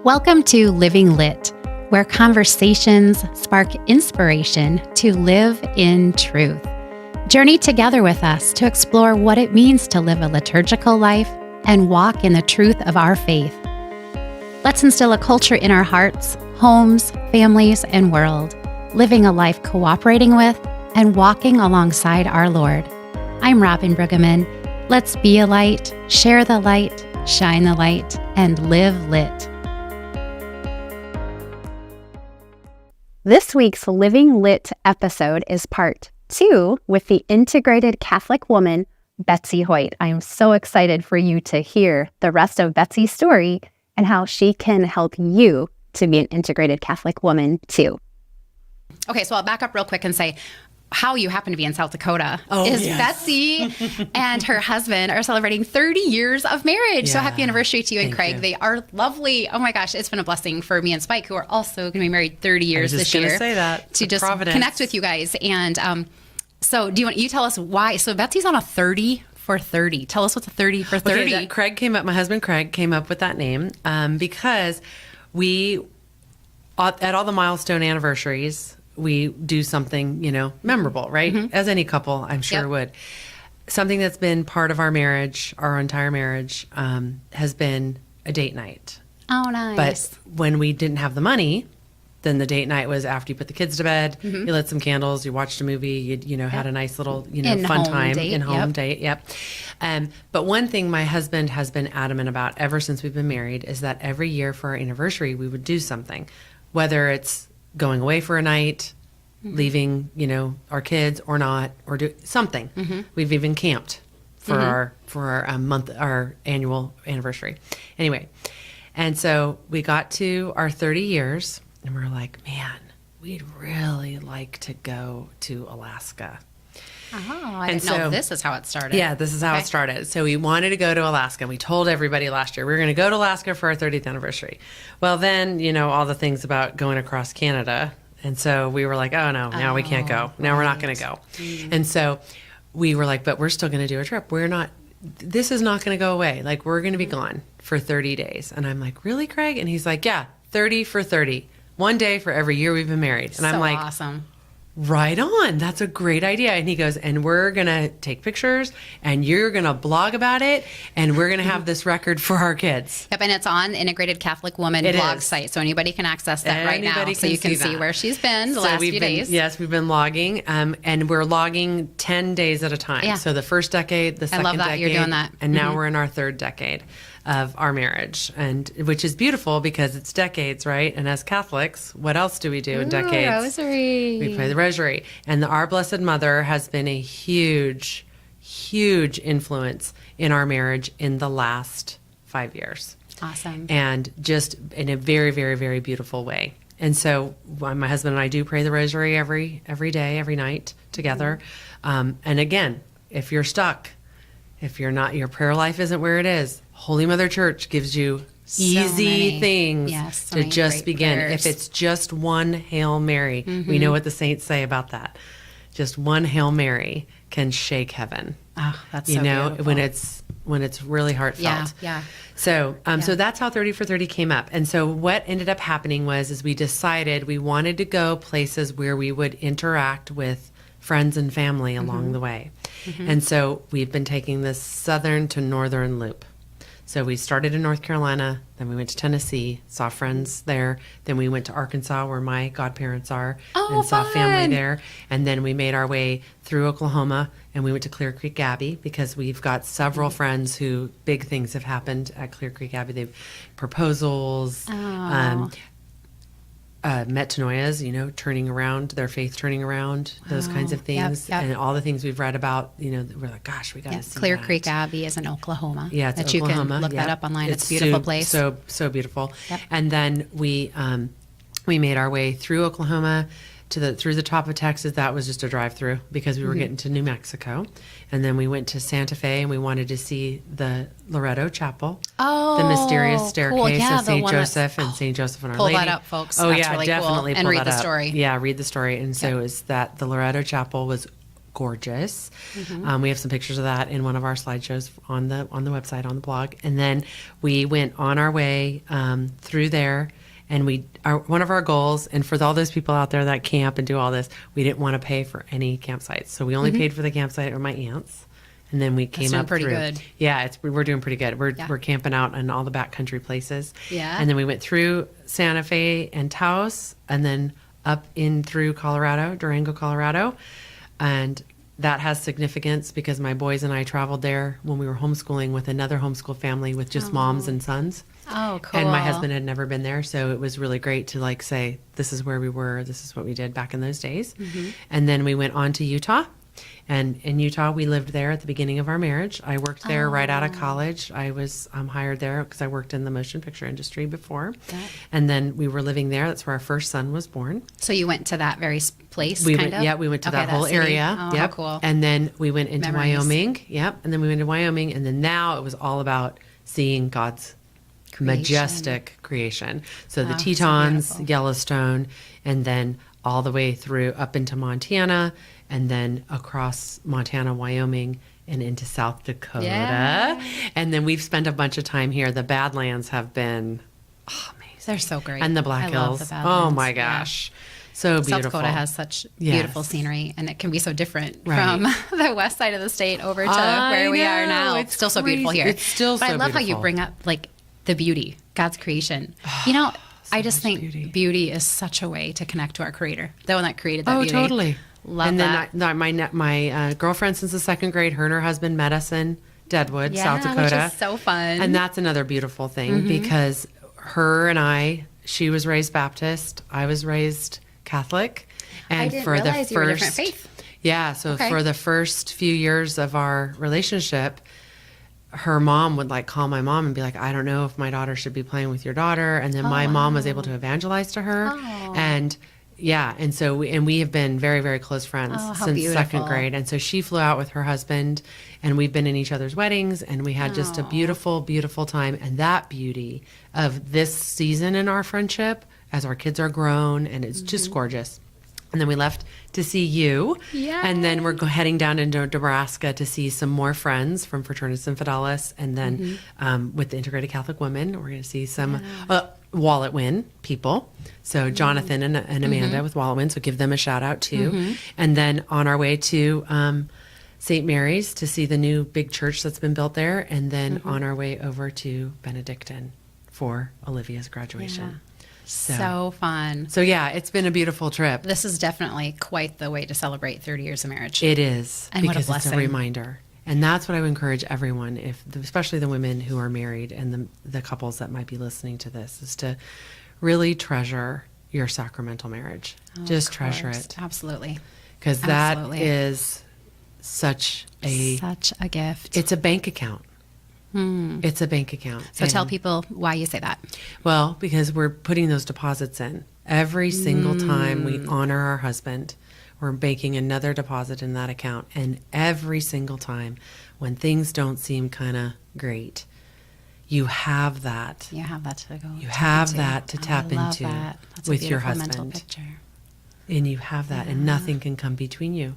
Welcome to Living Lit, where conversations spark inspiration to live in truth. Journey together with us to explore what it means to live a liturgical life and walk in the truth of our faith. Let's instill a culture in our hearts, homes, families, and world, living a life cooperating with and walking alongside our Lord. I'm Robin Brueggemann. Let's be a light, share the light, shine the light, and live lit. This week's Living Lit episode is part 2 with the integrated Catholic woman, Betsy Hoyt. I am so excited for you to hear the rest of Betsy's story and how she can help you to be an integrated Catholic woman too. Okay, so I'll back up real quick and say how you happen to be in South Dakota Betsy and her husband are celebrating 30 years of marriage. Yeah. So happy anniversary to you and Craig. They are lovely. Oh my gosh, it's been a blessing for me and Spike, who are also going to be married 30 years this year. Say that. To just Providence. Connect with you guys. And so do you tell us why? So Betsy's on a 30 for 30. Tell us what's a 30 for 30. Okay, my husband Craig came up with that name because we, at all the milestone anniversaries, we do something, memorable, right? Mm-hmm. As any couple, I'm sure would. Something that's been part of our marriage, our entire marriage, has been a date night. Oh, nice. But when we didn't have the money, then the date night was after you put the kids to bed, you lit some candles, you watched a movie, you had a nice little, fun time, in-home date. Yep. But one thing my husband has been adamant about ever since we've been married is that every year for our anniversary, we would do something, whether it's going away for a night, leaving, our kids or not, or do something. We've even camped for our annual anniversary. Anyway, and so we got to our 30 years and we're like, man, we'd really like to go to Alaska. Oh, I didn't know this is how it started. Yeah, this is how it started. So we wanted to go to Alaska. We told everybody last year we were going to go to Alaska for our 30th anniversary. Well, then, all the things about going across Canada. And so we were like, oh, no, now we can't go. Now we're not going to go. And so we were like, but we're still going to do a trip. This is not going to go away. Like, we're going to be gone for 30 days. And I'm like, really, Craig? And he's like, yeah, 30 for 30. One day for every year we've been married. And I'm like, awesome. Right on. That's a great idea. And he goes, and we're going to take pictures and you're going to blog about it and we're going to have this record for our kids. Yep. And it's on Integrated Catholic Woman blog site. So anybody can access that right now. So you can see where she's been the last few days. Yes, we've been logging and we're logging 10 days at a time. Yeah. So the first decade, the second decade. I love that you're doing that. And now we're in our third decade of our marriage, and which is beautiful because it's decades, right? And as Catholics, what else do we do in decades? Rosary. We pray the rosary. And Our Blessed Mother has been a huge, huge influence in our marriage in the last 5 years. Awesome. And just in a very, very, very beautiful way. And so my husband and I do pray the rosary every day, every night together. And again, if you're stuck, if you're not, your prayer life isn't where it is, Holy Mother Church gives you easy things to just begin. Prayers. If it's just one Hail Mary, we know what the saints say about that. Just one Hail Mary can shake heaven. Oh, that's so beautiful. when it's really heartfelt. Yeah. So that's how 30 for 30 came up. And so what ended up happening is we decided we wanted to go places where we would interact with friends and family along the way. And so we've been taking this southern to northern loop. So we started in North Carolina, then we went to Tennessee, saw friends there. Then we went to Arkansas, where my godparents are, and saw family there. And then we made our way through Oklahoma, and we went to Clear Creek Abbey because we've got several friends who big things have happened at Clear Creek Abbey. They've proposals, metanoias, turning around, their faith turning around, those kinds of things. Yep. And all the things we've read about, we're like, gosh, we got to see Clear that. Creek Abbey is in Oklahoma. Yeah, it's Oklahoma. You can look that up online. It's a beautiful place. So beautiful. Yep. And then we made our way through Oklahoma through the top of Texas. That was just a drive-through because we were getting to New Mexico. And then we went to Santa Fe and we wanted to see the Loretto Chapel. Oh, the mysterious staircase cool. of St. Joseph and St. Joseph and Our Pull Lady. that up, folks. Oh, That's yeah, really definitely cool. And read the story. Yeah, read the story. And so is that the Loretto Chapel was gorgeous. We have some pictures of that in one of our slideshows on the website, on the blog. And then we went on our way through there. And one of our goals, and for all those people out there that camp and do all this, we didn't want to pay for any campsites. So we only paid for the campsite of my aunt's. And then we came up pretty through. Good. Yeah, we're doing pretty good. We're camping out in all the backcountry places. Yeah. And then we went through Santa Fe and Taos, and then up in through Colorado, Durango, Colorado. And that has significance because my boys and I traveled there when we were homeschooling with another homeschool family with just moms and sons. Oh, cool. And my husband had never been there, so it was really great to like say, this is where we were, this is what we did back in those days. And then we went on to Utah. And in Utah, we lived there at the beginning of our marriage. I worked there right out of college. I was hired there because I worked in the motion picture industry before. And then we were living there. That's where our first son was born. So you went to that very place, we went to that whole area. Oh, how cool. And then we went into Wyoming. Yep. And then we went to Wyoming. And then now it was all about seeing God's majestic creation. So the Tetons, so Yellowstone, and then all the way through up into Montana, and then across Montana, Wyoming, and into South Dakota. Yeah. And then we've spent a bunch of time here. The Badlands have been amazing. They're so great. And the Black Hills. Love the Badlands. Oh my gosh. So beautiful. South Dakota has such beautiful scenery, and it can be so different from the west side of the state over to where we are now. It's still so beautiful here. It's still so beautiful. But I love how you bring up like the beauty, God's creation. You know, I just think beauty is such a way to connect to our Creator, the one that created that beauty. Oh, totally. Love and that. And then my girlfriend since the second grade, her and her husband met us in Deadwood, South Dakota. Which is so fun. And that's another beautiful thing because her and she was raised Baptist, I was raised Catholic. And I didn't realize you were different faith. Yeah, so for the first few years of our relationship, her mom would like call my mom and be like, I don't know if my daughter should be playing with your daughter. And then my mom was able to evangelize to her. And and so we have been very, very close friends since second grade. And so she flew out with her husband, and we've been in each other's weddings, and we had just a beautiful, beautiful time. And that beauty of this season in our friendship as our kids are grown, and it's just gorgeous. And then we left to see you. Yeah. And then we're heading down into Nebraska to see some more friends from Fraternitas and Fidelis. And then with the Integrated Catholic Women, we're going to see some Wallet Win people. So Jonathan and Amanda with Wallet Win. So give them a shout out too. And then on our way to St. Mary's to see the new big church that's been built there. And then on our way over to Benedictine for Olivia's graduation. Yeah. So fun. So yeah, it's been a beautiful trip. This is definitely quite the way to celebrate 30 years of marriage. It is. And because what a blessing. It's a reminder. And that's what I would encourage everyone, especially the women who are married and the couples that might be listening to this, is to really treasure your sacramental marriage. Just treasure it. Absolutely. Because that is such a gift. It's a bank account. It's a bank account. So tell people why you say that. Well, because we're putting those deposits in. Every single time we honor our husband, we're making another deposit in that account. And every single time when things don't seem kind of great, you have that. You have that to go. You have that to tap into with your husband. Mental picture. And you have that, and nothing can come between you.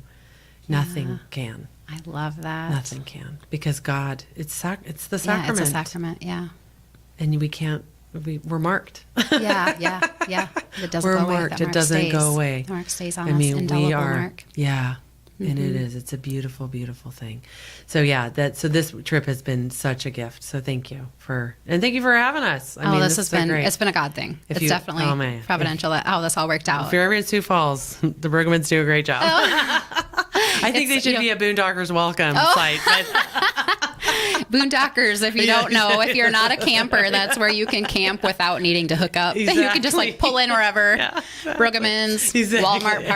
Nothing can. I love that. Nothing can, because God, it's the sacrament. Yeah, it's a sacrament. Yeah. And we can't. We're marked. Yeah. It doesn't we're go away. marked. It doesn't go away. The mark stays on us. Indelible we are. Mark. Yeah. And it is. It's a beautiful, beautiful thing. So yeah, so this trip has been such a gift. So thank you for having us. I mean, this has been great. It's been a God thing. It's definitely providential how this all worked out. If you're ever in Sioux Falls, the Brueggemans do a great job. I think they should be a Boondockers welcome site. Boondockers, if you don't know, if you're not a camper, that's where you can camp without needing to hook up. Exactly. You can just pull in wherever. Brueggemans, Walmart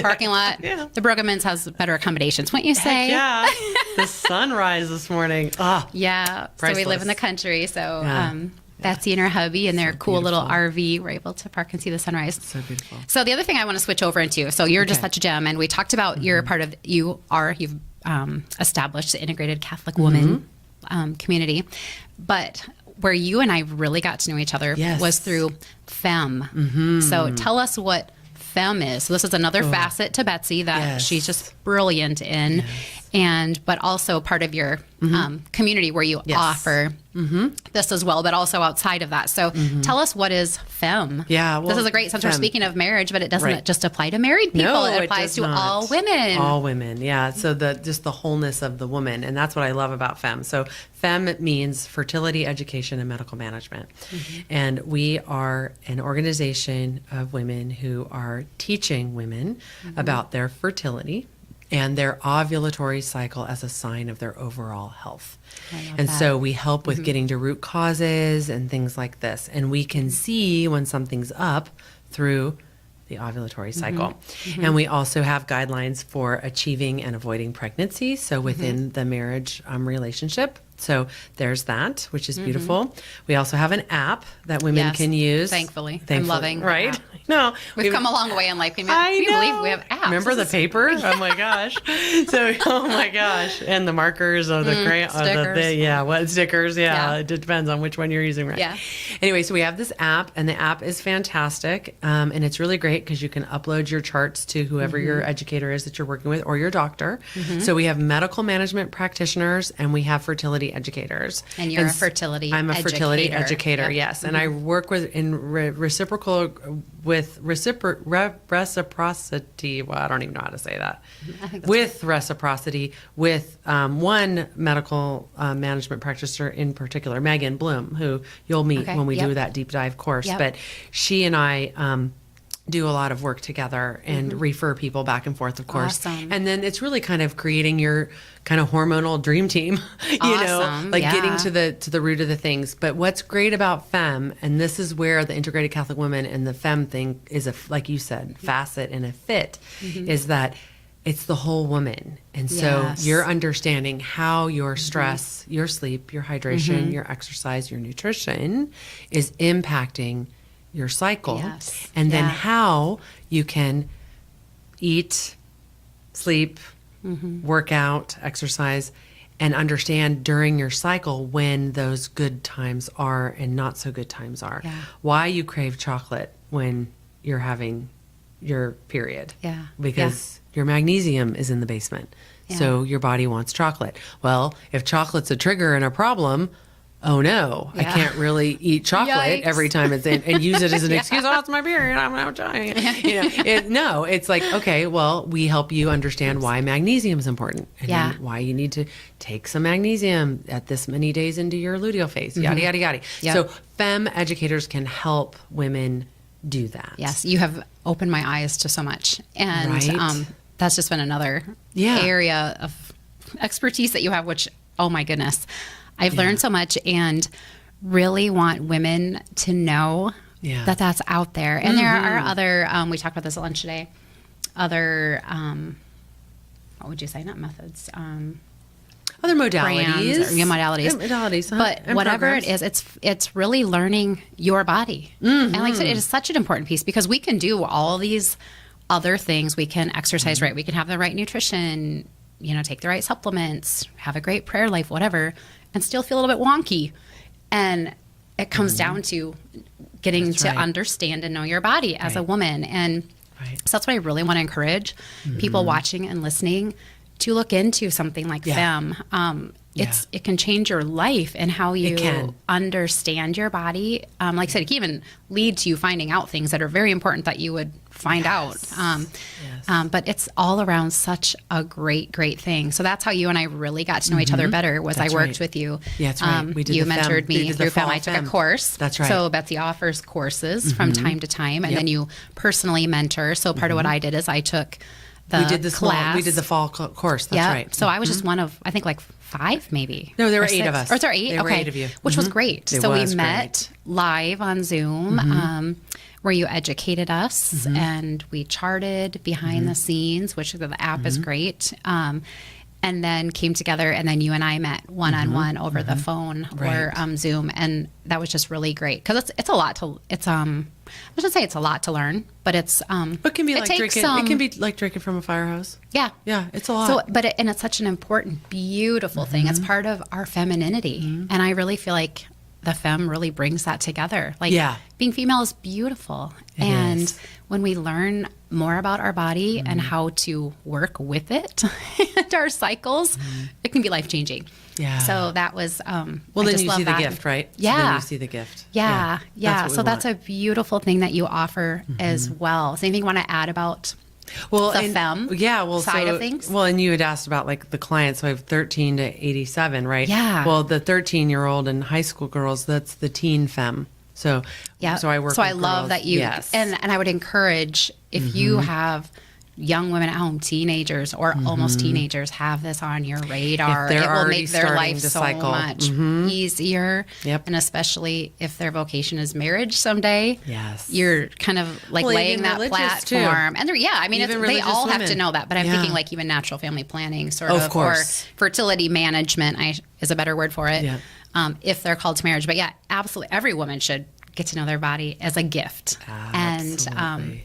parking lot. Yeah. The Brueggemans has better accommodations, wouldn't you say? Heck yeah. The sunrise this morning. Yeah. Priceless. So we live in the country. So Betsy and her hubby and their cool little RV were able to park and see the sunrise. So beautiful. So the other thing I want to switch over into, so you're just such a gem, and we talked about you're part of, you've established the Integrated Catholic Woman community, but where you and I really got to know each other was through FEM. So tell us what FEM is. So this is another facet to Betsy that she's just brilliant in. But also part of your community where you offer this as well, but also outside of that. So tell us, what is FEM? Yeah. Well, this is a great, since we're speaking of marriage, but it doesn't just apply to married people. No, it applies to all women. All women. Yeah. So just the wholeness of the woman. And that's what I love about FEM. So FEM means fertility, education, and medical management. And we are an organization of women who are teaching women about their fertility and their ovulatory cycle as a sign of their overall health. And so we help with getting to root causes and things like this. And we can see when something's up through the ovulatory cycle. And we also have guidelines for achieving and avoiding pregnancy. So within the marriage relationship. So there's that, which is beautiful. We also have an app that women can use. Thankfully. I'm loving right? No, we've come a long way in life. Can you believe we have apps? Remember the paper? Oh my gosh. So, oh my gosh. And the markers of the crayon. Stickers. Stickers. Yeah. It depends on which one you're using, right? Yeah. Anyway, so we have this app, and the app is fantastic. And it's really great because you can upload your charts to whoever your educator is that you're working with, or your doctor. So we have medical management practitioners, and we have fertility educators. And you're a fertility educator. I'm a fertility educator, yes. And I work with reciprocity. Well, I don't even know how to say that. With reciprocity, with one medical management practitioner in particular, Megan Bloom, who you'll meet when we do that deep dive course. But she and I do a lot of work together and refer people back and forth, of course. Awesome. And then it's really kind of creating your kind of hormonal dream team, getting to the root of the things. But what's great about FEM, and this is where the integrated Catholic woman and the FEM thing is like you said, facet and a fit, is that it's the whole woman. And so you're understanding how your stress, your sleep, your hydration, your exercise, your nutrition is impacting your cycle, and then how you can eat, sleep, work out, exercise, and understand during your cycle when those good times are and not so good times are. Why you crave chocolate when you're having your period. Because your magnesium is in the basement. So your body wants chocolate. Well, if chocolate's a trigger and a problem, oh no, I can't really eat chocolate every time it's in and use it as an excuse. Oh, it's my period. I'm not trying. No, it's like, okay, well, we help you understand why magnesium is important and then why you need to take some magnesium at this many days into your luteal phase, yada, yada, yada. So FEM educators can help women do that. Yes, you have opened my eyes to so much. And that's just been another area of expertise that you have, which, oh my goodness, I've learned so much and really want women to know that that's out there. And there are other, we talked about this at lunch today, other, what would you say? Not methods. Other modalities. Modalities. But whatever programs. It is, it's really learning your body. And like I said, it is such an important piece because we can do all these other things. We can exercise right. We can have the right nutrition, take the right supplements, have a great prayer life, whatever, and still feel a little bit wonky. And it comes down to getting to understand and know your body as a woman. And so that's what I really want to encourage people watching and listening to look into something like FEM. It can change your life and how you understand your body. Like I said, it can even lead to you finding out things that are very important that you would find out. But it's all around such a great, great thing. So that's how you and I really got to know each other better was I worked with you. Yeah, that's right. You mentored me through FEM. I took a course. That's right. So Betsy offers courses from time to time, and then you personally mentor. So part of what I did is I took the class. We did the fall course. That's right. So I was just one of, I think, like 5 maybe. No, there were 8 of us. Or there were 8? There were 8 of you. Which was great. So we met live on Zoom where you educated us and we charted behind the scenes, which the app is great. And then came together, and then you and I met one-on-one over the phone or Zoom, and that was just really great because it's a lot to I shouldn't say it's a lot to learn, but it's but can be like drinking. It can be like drinking from a fire hose. Yeah, it's a lot. So, and it's such an important, beautiful thing. It's part of our femininity, and I really feel like the FEM really brings that together. Like being female is beautiful, and when we learn more about our body and how to work with it and our cycles, it can be life-changing. Yeah. So that was, well, then you see the gift, right? Yeah. So then you see the gift. Yeah. That's So that's a beautiful thing that you offer as well. So anything you want to add about the femme side of things? Well, and you had asked about like the clients. So I have 13 to 87, right? Yeah. Well, the 13-year-old and high school girls, that's the teen femme. So so I work. So I love that you and I would encourage if you have young women at home, teenagers or almost teenagers, have this on your radar. It will make their life so much easier. Yep. And especially if their vocation is marriage someday. Yes. You're kind of like laying that platform. And they all have to know that. But I'm thinking like even natural family planning of course. Or fertility management is a better word for it. Yeah. If they're called to marriage. But absolutely. Every woman should get to know their body as a gift. Absolutely.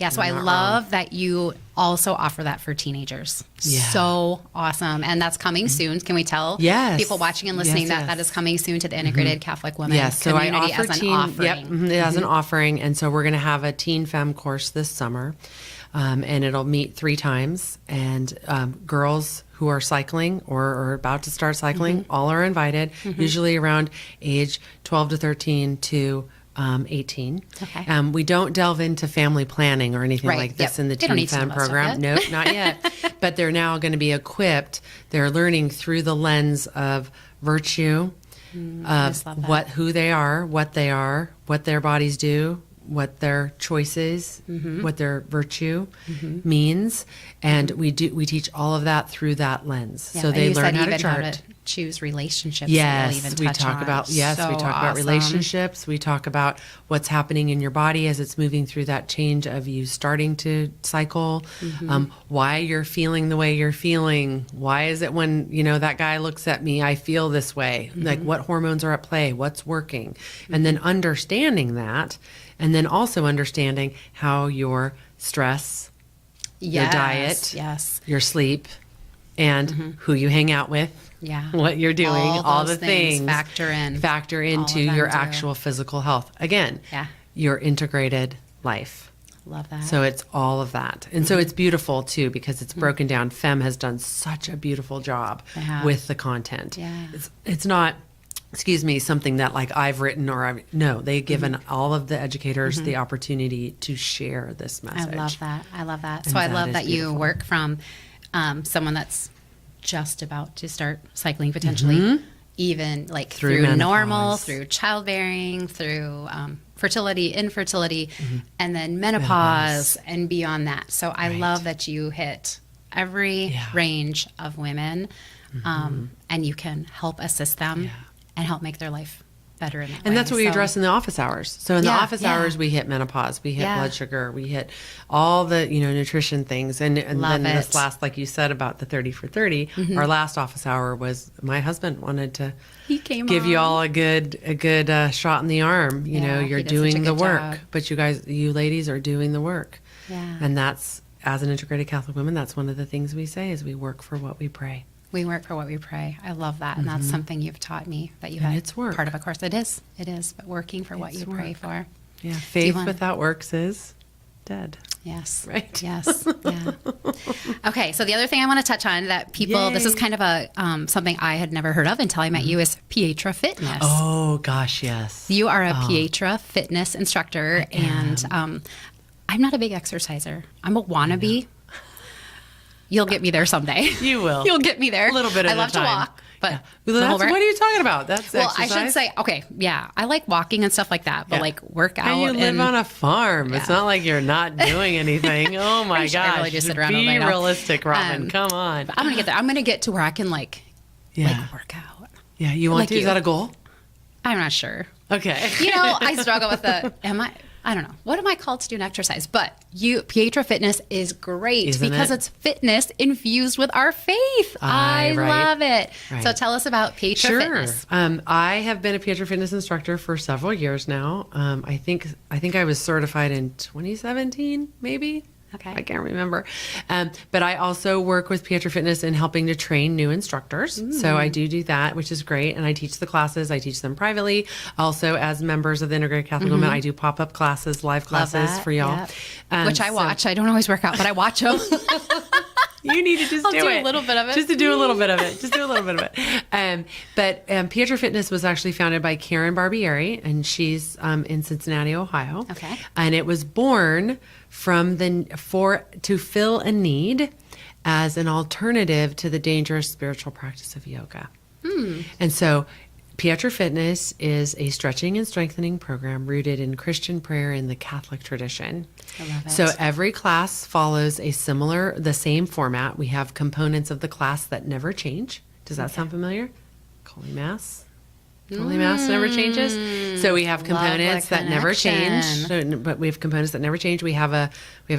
So I love that you also offer that for teenagers. Yeah. So awesome. And that's coming soon. Can we tell people watching and listening that is coming soon to the Integrated Catholic Women Community as an offering? As an offering. And so we're going to have a Teen Femme course this summer. And it'll meet 3 times. And girls who are cycling or are about to start cycling, all are invited, usually around age 12 to 13 to 18. Okay. We don't delve into family planning or anything like this in the Teen Femme program. Nope, not yet. But they're now going to be equipped. They're learning through the lens of virtue, of who they are, what their bodies do, what their choices, what their virtue means, and we teach all of that through that lens. Yeah, so they learn how to even chart. How to choose relationships. Yes, we talk about about relationships. We talk about what's happening in your body as it's moving through that change of you starting to cycle. Why you're feeling the way you're feeling. Why is it when that guy looks at me, I feel this way? Like what hormones are at play? What's working? And then understanding that. And then also understanding how your stress, your diet, your sleep, and who you hang out with, what you're doing, all the things factor into your actual physical health. Again, your integrated life. Love that. So it's all of that. And so it's beautiful too because it's broken down. Femme has done such a beautiful job with the content. Yeah. It's not something that like I've written they've given all of the educators the opportunity to share this message. I love that. So I love that you work from someone that's just about to start cycling potentially, even like through normal, through childbearing, through fertility, infertility, and then menopause and beyond that. So I love that you hit every range of women and you can help assist them. And help make their life better in that way. And that's what we address in the office hours. So in the office hours, we hit menopause, we hit blood sugar, we hit all the nutrition things. And then this last, like you said about the 30 for 30, our last office hour was my husband wanted to give you all a good shot in the arm. You're doing the work, but you ladies are doing the work. Yeah. And that's, as an integrated Catholic woman, that's one of the things we say is we work for what we pray. We work for what we pray. I love that. And that's something you've taught me that you had. It's work. Part of a course. It is. But working for what you pray for. Yeah. Faith without works is dead. Yes. Right. Yes. Yeah. Okay. So the other thing I want to touch on that people, this is kind of a something I had never heard of until I met you is Pietra Fitness. Oh gosh, yes. You are a Pietra fitness instructor, and I'm not a big exerciser. I'm a wannabe. You'll get me there someday. You will. You'll get me there. A little bit at a time. I love to walk, but what are you talking about? That's exercise. I should say, I like walking and stuff like that, but like workout. And you live on a farm. It's not like you're not doing anything. Oh my gosh. I really just sit around Be realistic, Robin. Come on. I'm going to get there. I'm going to get to where I can like work out. Yeah, you want to? Is that a goal? I'm not sure. Okay. I struggle with I don't know. What am I called to do in exercise? But Pietra Fitness is great because it's fitness infused with our faith. I love it. Right. So tell us about Pietra Fitness. I have been a Pietra Fitness instructor for several years now. I think I was certified in 2017, maybe. Okay. I can't remember. But I also work with Pietra Fitness in helping to train new instructors. So I do that, which is great. And I teach the classes. I teach them privately. Also, as members of the Integrated Catholic Women, I do pop-up classes, live classes for y'all. Yep. Which I watch. I don't always work out, but I watch them. You need to just do it. A little bit of it. Just to do a little bit of it. Just do a little bit of it. But Pietra Fitness was actually founded by Karen Barbieri, and she's in Cincinnati, Ohio. Okay. And it was born to fill a need as an alternative to the dangerous spiritual practice of yoga. And so Pietra Fitness is a stretching and strengthening program rooted in Christian prayer in the Catholic tradition. I love it. So every class follows the same format. We have components of the class that never change. Does that sound familiar? Holy Mass. Holy Mass never changes. So we have components that never change. But we have components that never change. We have a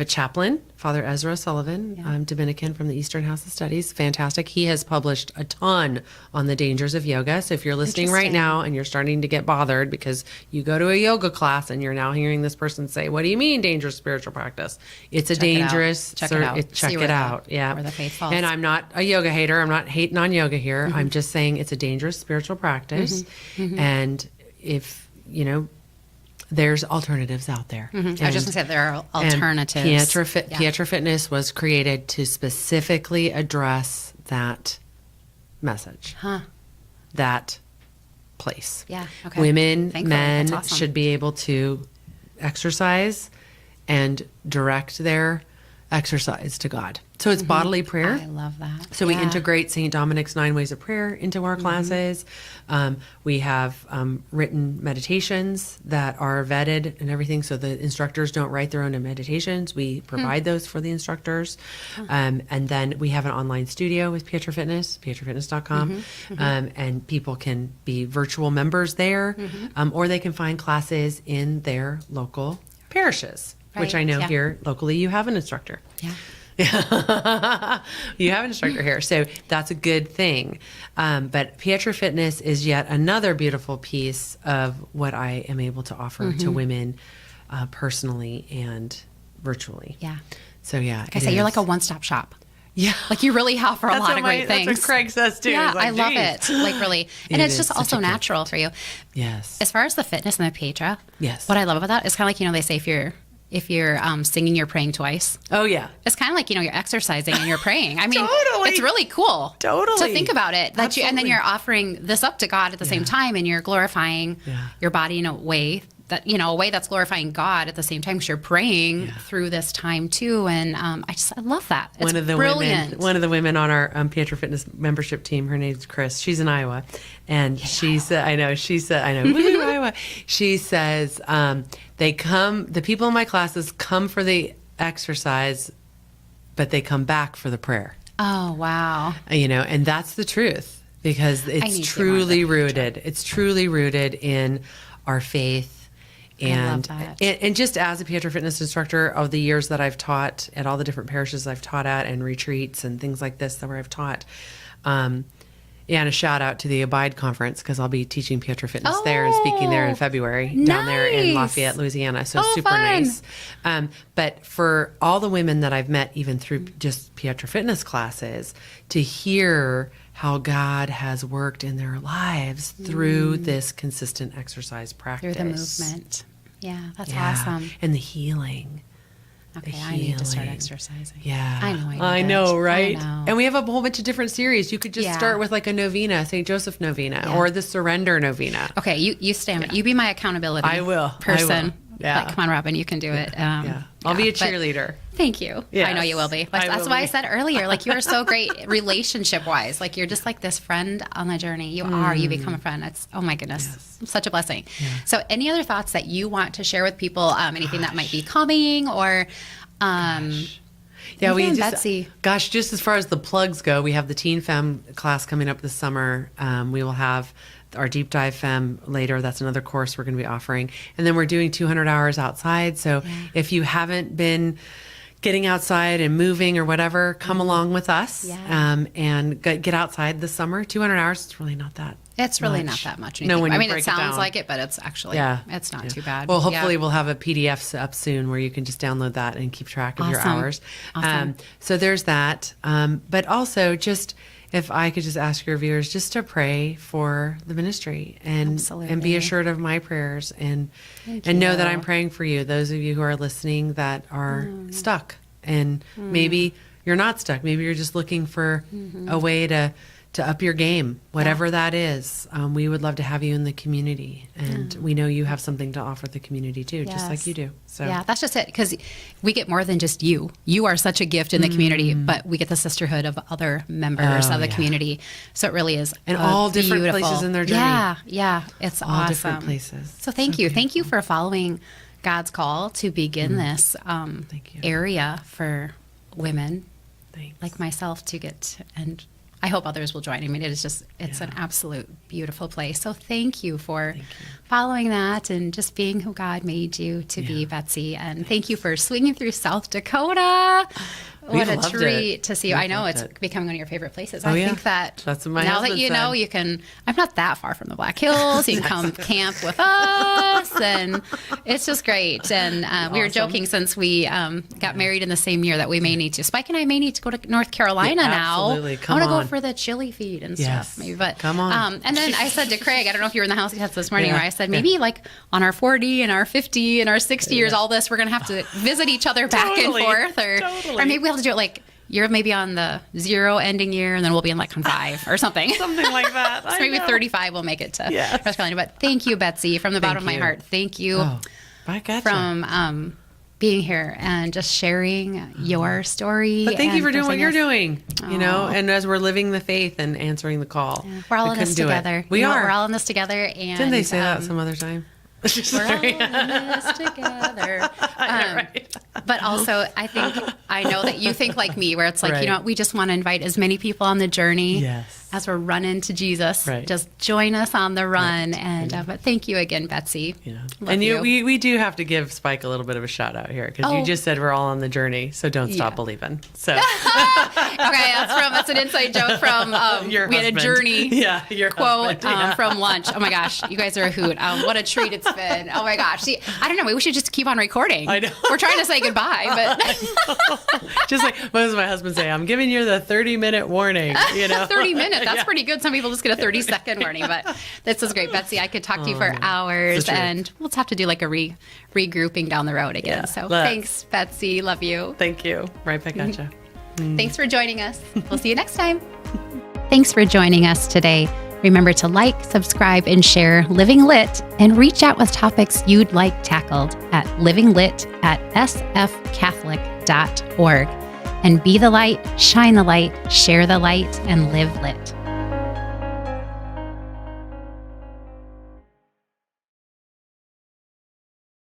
chaplain, Father Ezra Sullivan, Dominican from the Eastern House of Studies. Fantastic. He has published a ton on the dangers of yoga. So if you're listening right now and you're starting to get bothered because you go to a yoga class and you're now hearing this person say, "What do you mean dangerous spiritual practice?" It's a dangerous. Check it out. Check it out. Yeah. Where the faith falls. And I'm not a yoga hater. I'm not hating on yoga here. I'm just saying it's a dangerous spiritual practice. And if, there's alternatives out there. I was just going to say there are alternatives. Pietra Fitness was created to specifically address that message, that place. Yeah. Okay. Women, Thankfully, men that's awesome. should be able to exercise and direct their exercise to God. So it's bodily prayer. I love that. So we integrate St. Dominic's 9 Ways of Prayer into our classes. We have written meditations that are vetted and everything. So the instructors don't write their own meditations. We provide those for the instructors. And then we have an online studio with Pietra Fitness, pietrafitness.com. And people can be virtual members there, or they can find classes in their local parishes, which I know here locally you have an instructor. Yeah. You have an instructor here. So that's a good thing. But Pietra Fitness is yet another beautiful piece of what I am able to offer to women personally and virtually. Yeah. So yeah. Like I say, you're like a one-stop shop. Yeah. Like you really offer a lot of great things. That's what Craig says too. Yeah, like, I love it. Like really. And it's just also natural for you. Yes. As far as the fitness and the Pietra, Yes. what I love about that is kind of like, they say if you're singing, you're praying twice. Oh, yeah. It's kind of like, you're exercising and you're praying. I mean, Totally. It's really cool. Totally. To think about it. And then you're offering this up to God at the same time, and you're glorifying your body in a way that's glorifying God at the same time, because you're praying through this time too. And I love that. It's brilliant. One of the women on our Pietra Fitness membership team, her name's Chris. She's in Iowa, and she said, woo, Iowa. She says, the people in my classes come for the exercise, but they come back for the prayer. Oh, wow. And that's the truth, because it's truly rooted. It's truly rooted in our faith. And just as a Pietra Fitness instructor, of the years that I've taught at all the different parishes I've taught at, and retreats and things like this where I've taught, and a shout out to the Abide Conference, because I'll be teaching Pietra Fitness there and speaking there in February down there in Lafayette, Louisiana. So super fun. nice. But for all the women that I've met, even through just Pietra Fitness classes, to hear how God has worked in their lives through this consistent exercise practice. Through the movement. Yeah, that's awesome. And the healing. Okay, I need to start exercising. Yeah. I know, right? I know. And we have a whole bunch of different series. You could just start with like a novena, St. Joseph novena, or the Surrender novena. Okay, you stand. You be my accountability person. Yeah. Come on, Robin, you can do it. I'll be a cheerleader. Thank you. Yes. I know you will be. That's why I said earlier, you are so great relationship-wise. You're just like this friend on the journey. You become a friend. It's, oh my goodness, such a blessing. Yeah. So any other thoughts that you want to share with people, anything that might be coming or... Betsy. Just as far as the plugs go, we have the Teen Femme class coming up this summer. We will have our Deep Dive Femme later. That's another course we're going to be offering. And then we're doing 200 hours outside. So if you haven't been getting outside and moving or whatever, come along with us and get outside this summer. 200 hours, it's really not that It's really not that much. No, when you I mean, break it sounds down. like it, but it's actually, it's not too bad. Well, hopefully we'll have a PDF up soon where you can just download that and keep track of your hours. Awesome. So there's that. But also just, if I could just ask your viewers just to pray for the ministry and be assured of my prayers and know that I'm praying for you. Those of you who are listening that are stuck, and maybe you're not stuck. Maybe you're just looking for a way to up your game, whatever that is. We would love to have you in the community. And we know you have something to offer the community too, just like you do. So yeah, that's just it. Because we get more than just you. You are such a gift in the community, but we get the sisterhood of other members of the community. So it really is and all different places in their journey. Yeah. It's all awesome. Different places. So thank you. Thank you for following God's call to begin this area for women like myself to get, and I hope others will join. I mean, it's an absolute beautiful place. So thank you for following that and just being who God made you to be, Betsy. And thank you for swinging through South Dakota. What a treat to see you. I know it's becoming one of your favorite places. I think that's what my now that you know, you can, I'm not that far from the Black Hills. You can come camp with us, and it's just great. And we were joking since we got married in the same year that we may need to. Spike and I may need to go to North Carolina now. Absolutely. I want to go for the chili feed and stuff, maybe. But come on. And then I said to Craig, I don't know if you were in the house this morning, where I said maybe like on our 40 and our 50 and our 60 years, all this, we're going to have to visit each other back and forth, or maybe we'll have to do it like you're maybe on the 0 ending year, and then we'll be on like on 5 or something. Something like that. So maybe 35 we'll make it to North Carolina. But thank you, Betsy, from the bottom of my heart. Thank you from being here and just sharing your story. But thank you for doing what you're doing, you know, and as we're living the faith and answering the call. Yeah, we're all in this together. We are. We're all in this together. And didn't they say that some other time? We're all in this together. But also, I know that you think like me, where it's like, you know what, we just want to invite as many people on the journey as we're running to Jesus. Just join us on the run. And but thank you again, Betsy. And we do have to give Spike a little bit of a shout out here, because you just said we're all on the journey, so don't stop believing. So okay, that's an inside joke from we had a journey quote from lunch. Oh my gosh, you guys are a hoot. What a treat it's been. Oh my gosh. See, I don't know, we should just keep on recording. I know. We're trying to say goodbye, but just like what does my husband say? I'm giving you the 30-minute warning, you know. 30 minutes. That's pretty good. Some people just get a 30-second warning, but this is great. Betsy, I could talk to you for hours, and we'll have to do like a regrouping down the road again. So thanks, Betsy. Love you. Thank you. Right back at you. Thanks for joining us. We'll see you next time. Thanks for joining us today. Remember to like, subscribe, and share Living Lit, and reach out with topics you'd like tackled at livinglit@sfcatholic.org. And be the light, shine the light, share the light, and live lit.